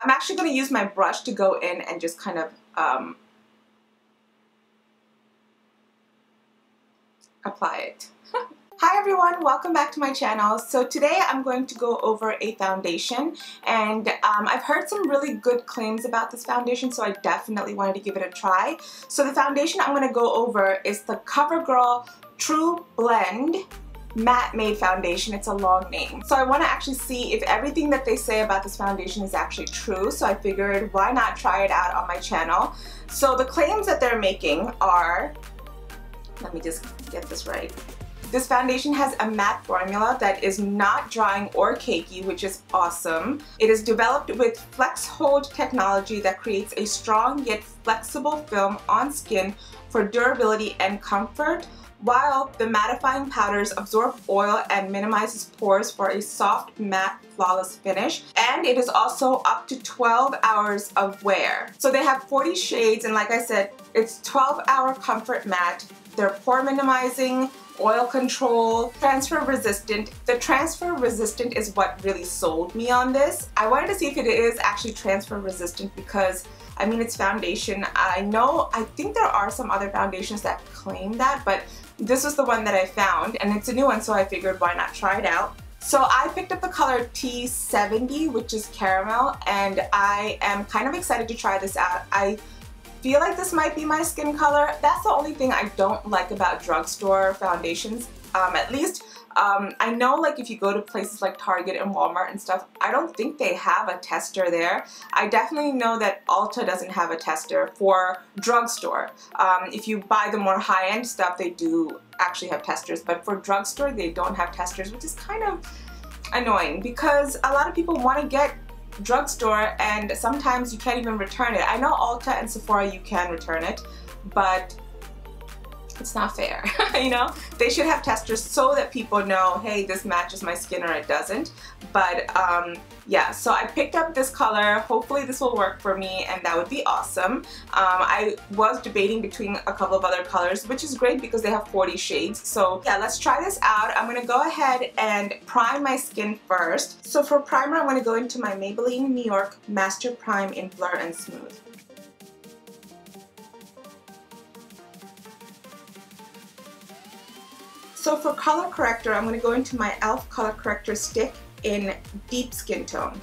I'm actually going to use my brush to go in and just kind of apply it. Hi everyone, welcome back to my channel. So today I'm going to go over a foundation, and I've heard some really good claims about this foundation, so I definitely wanted to give it a try. So the foundation I'm going to go over is the COVERGIRL TruBlend Matte Made Foundation. It's a long name. So I want to actually see if everything that they say about this foundation is actually true, so I figured why not try it out on my channel. So the claims that they're making are, let me just get this right. This foundation has a matte formula that is not drying or cakey, which is awesome. It is developed with Flex Hold technology that creates a strong yet flexible film on skin for durability and comfort, while the mattifying powders absorb oil and minimizes pores for a soft, matte, flawless finish. And it is also up to 12 hours of wear. So they have 40 shades, and like I said, it's 12-hour comfort matte. They're pore minimizing, oil control, transfer resistant. The transfer resistant is what really sold me on this. I wanted to see if it is actually transfer resistant because, I mean, it's foundation. I think there are some other foundations that claim that, but this was the one that I found, and it's a new one, so I figured why not try it out. So I picked up the color T70, which is caramel, and I am kind of excited to try this out. I feel like this might be my skin color. That's the only thing I don't like about drugstore foundations. At least I know, like, if you go to places like Target and Walmart and stuff, I don't think they have a tester there. I definitely know that Ulta doesn't have a tester for drugstore. If you buy the more high-end stuff, they do actually have testers, but for drugstore they don't have testers, which is kind of annoying because a lot of people want to get drugstore and sometimes you can't even return it. I know Ulta and Sephora you can return it, but it's not fair. You know, they should have testers so that people know, hey, this matches my skin or it doesn't. But yeah, so I picked up this color. Hopefully this will work for me, and that would be awesome. I was debating between a couple of other colors, which is great because they have 40 shades. So yeah, let's try this out. I'm gonna go ahead and prime my skin first. So for primer, I'm gonna go into my Maybelline New York Master Prime in Blur and Smooth. So for color corrector, I'm going to go into my e.l.f. color corrector stick in deep skin tone.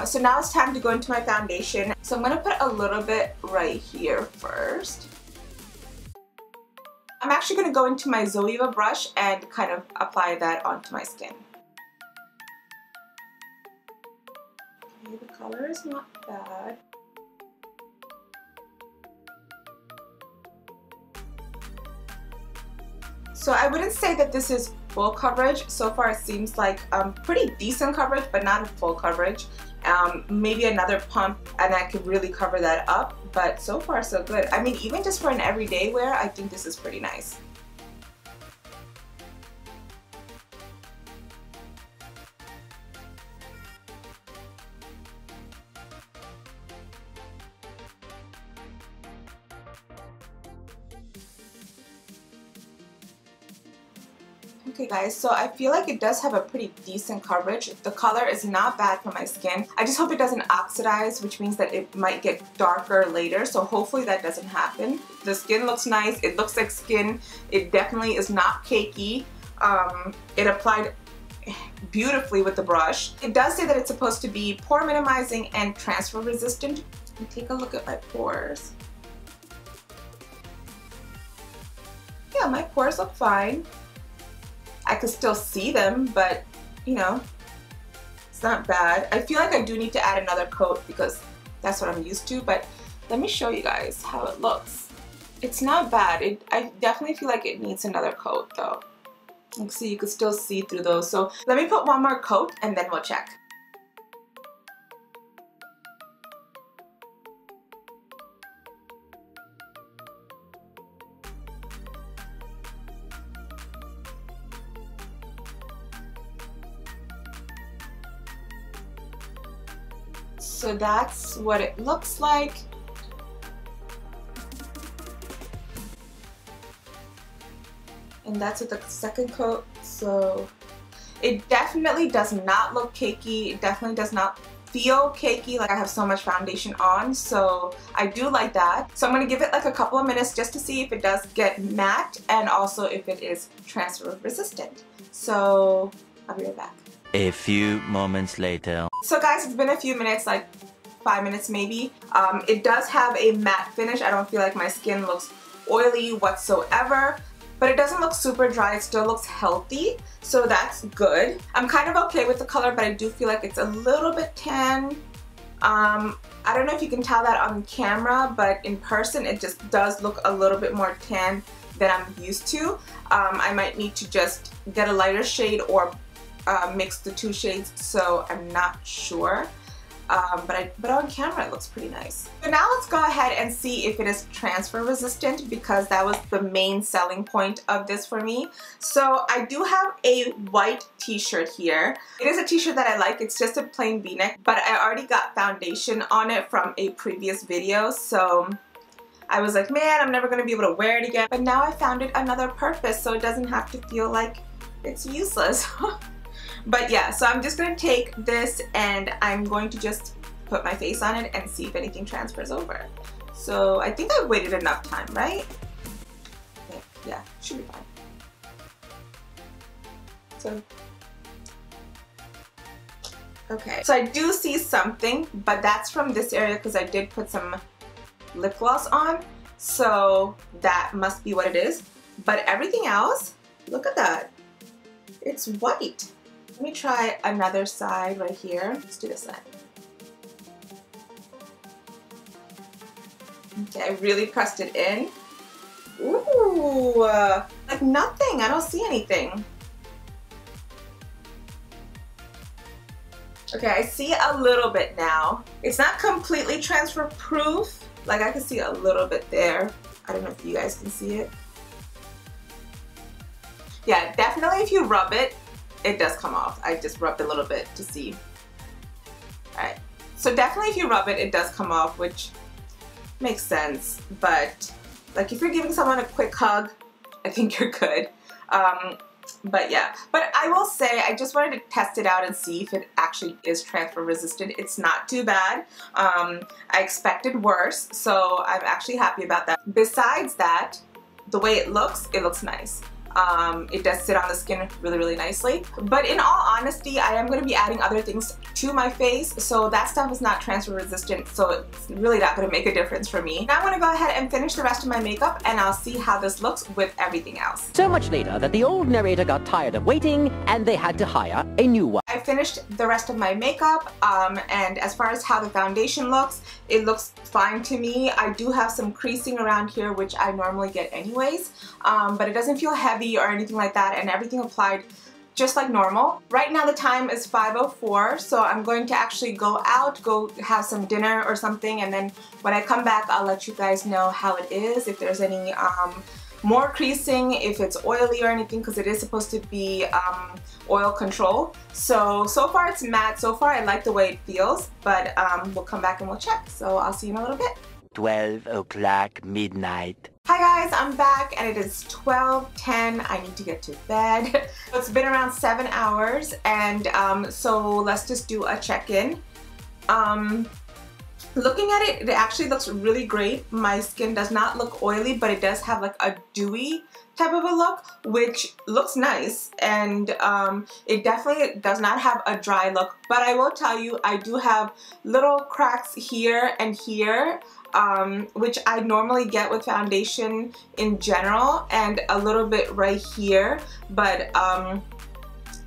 So now it's time to go into my foundation. So I'm going to put a little bit right here first. I'm actually going to go into my Zoeva brush and kind of apply that onto my skin. Okay, the color is not bad. So I wouldn't say that this is full coverage. So far it seems like pretty decent coverage, but not full coverage. Maybe another pump and I could really cover that up, but so far so good. I mean, even just for an everyday wear, I think this is pretty nice. Okay guys, so I feel like it does have a pretty decent coverage. The color is not bad for my skin. I just hope it doesn't oxidize, which means that it might get darker later, so hopefully that doesn't happen. The skin looks nice. It looks like skin. It definitely is not cakey. It applied beautifully with the brush. It does say that it's supposed to be pore minimizing and transfer resistant. Let me take a look at my pores. Yeah, my pores look fine. I could still see them, but you know, it's not bad. I feel like I do need to add another coat because that's what I'm used to, but let me show you guys how it looks. It's not bad. I definitely feel like it needs another coat though. Like, see, you could still see through those. So let me put one more coat and then we'll check. So that's what it looks like. And that's with the second coat. So it definitely does not look cakey. It definitely does not feel cakey, like I have so much foundation on, so I do like that. So I'm going to give it like a couple of minutes just to see if it does get matte and also if it is transfer resistant. So I'll be right back. A few moments later. So guys, it's been a few minutes, like 5 minutes maybe. It does have a matte finish. I don't feel like my skin looks oily whatsoever. But it doesn't look super dry, it still looks healthy, so that's good. I'm kind of okay with the color, but I do feel like it's a little bit tan. I don't know if you can tell that on camera, but in person it just does look a little bit more tan than I'm used to. I might need to just get a lighter shade or mix the two shades, so I'm not sure. But on camera it looks pretty nice. So now let's go ahead and see if it is transfer resistant, because that was the main selling point of this for me. So I do have a white t-shirt here. It is a t-shirt that I like. It's just a plain v-neck, but I already got foundation on it from a previous video, so I was like, man, I'm never gonna be able to wear it again. But now I found it another purpose, so it doesn't have to feel like it's useless. But yeah, so I'm just going to take this and I'm going to just put my face on it and see if anything transfers over. So I think I waited enough time, right? Yeah, should be fine. So, okay. So I do see something, but that's from this area because I did put some lip gloss on. So that must be what it is. But everything else, look at that. It's white. Let me try another side right here. Let's do this side. Okay, I really pressed it in. Ooh, like nothing. I don't see anything. Okay, I see a little bit now. It's not completely transfer proof. Like I can see a little bit there. I don't know if you guys can see it. Yeah, definitely if you rub it, it does come off. I just rubbed a little bit to see. Alright, so definitely if you rub it, it does come off, which makes sense. But like if you're giving someone a quick hug, I think you're good. But yeah, but I will say I just wanted to test it out and see if it actually is transfer resistant. It's not too bad. I expected worse, so I'm actually happy about that. Besides that, the way it looks nice. It does sit on the skin really, really nicely. But in all honesty, I am going to be adding other things to my face, so that stuff is not transfer resistant, so it's really not going to make a difference for me. Now I'm going to go ahead and finish the rest of my makeup, and I'll see how this looks with everything else. So much later that the old narrator got tired of waiting, and they had to hire a new one. I finished the rest of my makeup, and as far as how the foundation looks, it looks fine to me. I do have some creasing around here, which I normally get anyways, but it doesn't feel heavy or anything like that, and everything applied just like normal. Right now the time is 5:04, so I'm going to actually go out, go have some dinner or something, and then when I come back I'll let you guys know how it is, if there's any more creasing, if it's oily or anything, because it is supposed to be oil control. So far it's matte. So far I like the way it feels, but we'll come back and we'll check. So I'll see you in a little bit. 12 o'clock midnight. Hi guys, I'm back and it is 12:10. I need to get to bed. It's been around 7 hours, and so let's just do a check-in. Looking at it, it actually looks really great. My skin does not look oily, but it does have like a dewy type of a look, which looks nice, and it definitely does not have a dry look. But I will tell you, I do have little cracks here and here, which I normally get with foundation in general, and a little bit right here, but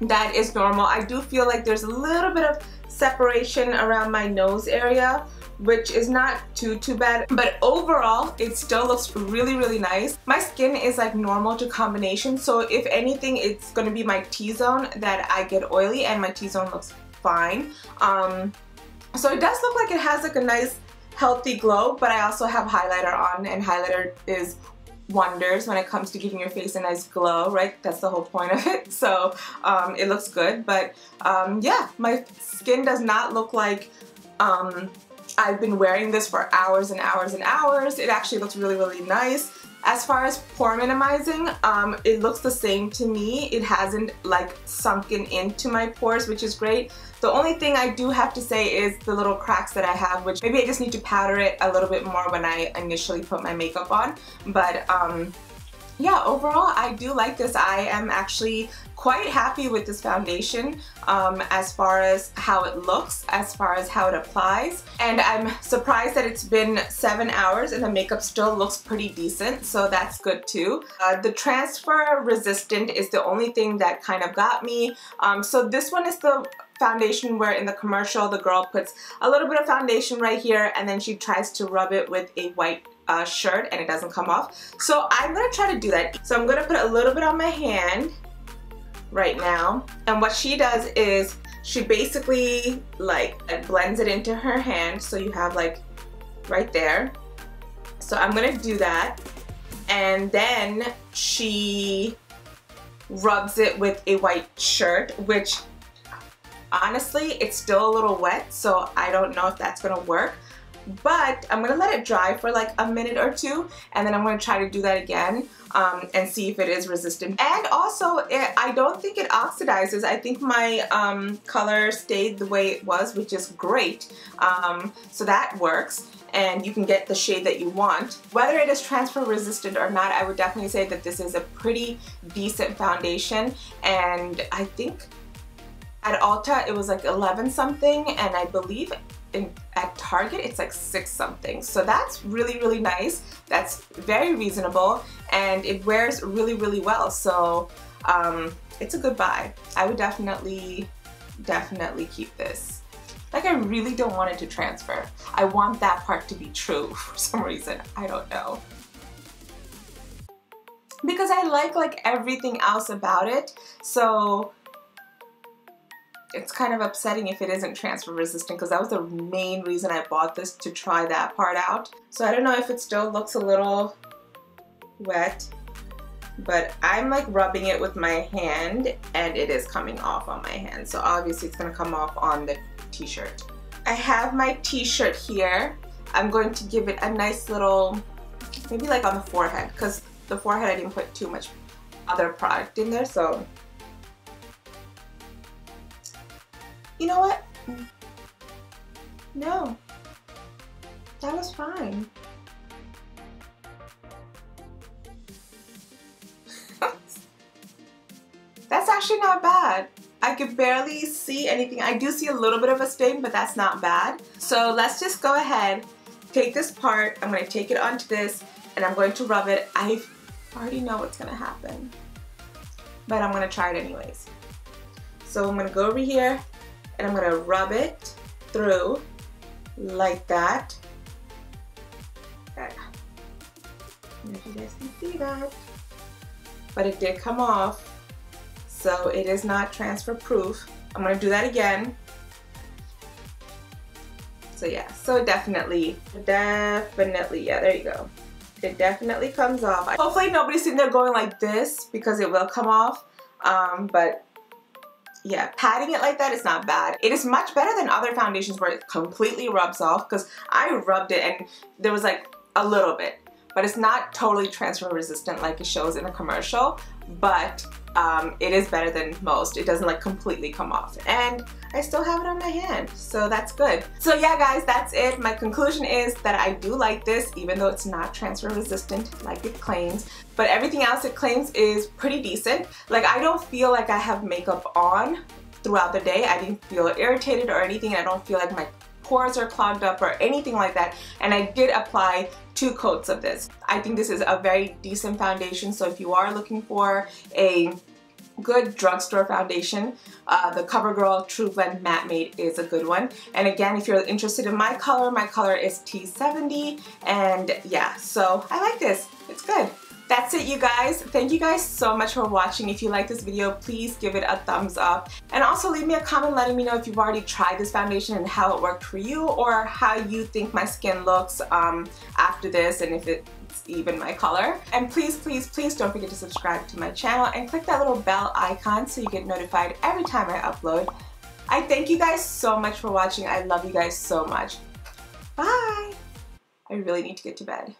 that is normal. I do feel like there's a little bit of separation around my nose area, which is not too bad, but overall it still looks really, really nice. My skin is like normal to combination, so if anything it's going to be my T-zone that I get oily, and my T-zone looks fine. So it does look like it has like a nice healthy glow, but I also have highlighter on, and highlighter is wonders when it comes to giving your face a nice glow, right? That's the whole point of it. So it looks good, but yeah, my skin does not look like I've been wearing this for hours and hours and hours. It actually looks really, really nice. As far as pore minimizing, it looks the same to me. It hasn't like sunken into my pores, which is great. The only thing I do have to say is the little cracks that I have, which maybe I just need to powder it a little bit more when I initially put my makeup on. But yeah, overall I do like this. I am actually quite happy with this foundation as far as how it looks, as far as how it applies, and I'm surprised that it's been 7 hours and the makeup still looks pretty decent, so that's good too. The transfer resistant is the only thing that kind of got me. So this one is the foundation where in the commercial the girl puts a little bit of foundation right here and then she tries to rub it with a white shirt and it doesn't come off. So I'm gonna try to do that. So I'm gonna put a little bit on my hand right now, and what she does is she basically like blends it into her hand, so you have like right there. So I'm gonna do that, and then she rubs it with a white shirt, which honestly it's still a little wet, so I don't know if that's gonna work. But I'm gonna let it dry for like a minute or two, and then I'm gonna try to do that again and see if it is resistant. And also, I don't think it oxidizes. I think my color stayed the way it was, which is great. So that works, and you can get the shade that you want. Whether it is transfer resistant or not, I would definitely say that this is a pretty decent foundation, and I think at Ulta it was like 11 something, and I believe at Target it's like 6 something. So that's really, really nice. That's very reasonable, and it wears really, really well. So it's a good buy. I would definitely keep this. Like, I really don't want it to transfer. I want that part to be true for some reason. I don't know. Because I like everything else about it. So it's kind of upsetting if it isn't transfer resistant, because that was the main reason I bought this, to try that part out. So I don't know if it still looks a little wet, but I'm like rubbing it with my hand and it is coming off on my hand. So obviously it's gonna come off on the t-shirt. I have my t-shirt here. I'm going to give it a nice little, maybe like on the forehead, because the forehead I didn't put too much other product in there, so. You know what? No, that was fine. That's actually not bad. I could barely see anything. I do see a little bit of a stain, but that's not bad. So let's just go ahead, take this part, I'm going to take it onto this, and I'm going to rub it. I already know what's going to happen, but I'm going to try it anyways. So I'm going to go over here, and I'm gonna rub it through like that. Okay. I don't know if you guys can see that, but it did come off, so it is not transfer proof. I'm gonna do that again. So yeah, so it definitely, yeah, there you go. It definitely comes off. Hopefully nobody's sitting there going like this, because it will come off, but yeah, patting it like that is not bad. It is much better than other foundations where it completely rubs off, because I rubbed it and there was like a little bit, but it's not totally transfer resistant like it shows in the commercial, but it is better than most. It doesn't like completely come off, and I still have it on my hand, so that's good. So yeah guys, that's it. My conclusion is that I do like this, even though it's not transfer resistant like it claims, but everything else it claims is pretty decent. Like, I don't feel like I have makeup on throughout the day. I didn't feel irritated or anything. I don't feel like my pores are clogged up or anything like that, and I did apply 2 coats of this. I think this is a very decent foundation, so if you are looking for a good drugstore foundation, the CoverGirl TruBlend Matte Mate is a good one. And again, if you're interested in my color is T70, and yeah, so I like this. It's good. That's it, you guys. Thank you guys so much for watching. If you like this video, please give it a thumbs up, and also leave me a comment letting me know if you've already tried this foundation and how it worked for you, or how you think my skin looks after this, and if it's even my color. And please, please, please don't forget to subscribe to my channel and click that little bell icon so you get notified every time I upload. I thank you guys so much for watching. I love you guys so much. Bye! I really need to get to bed.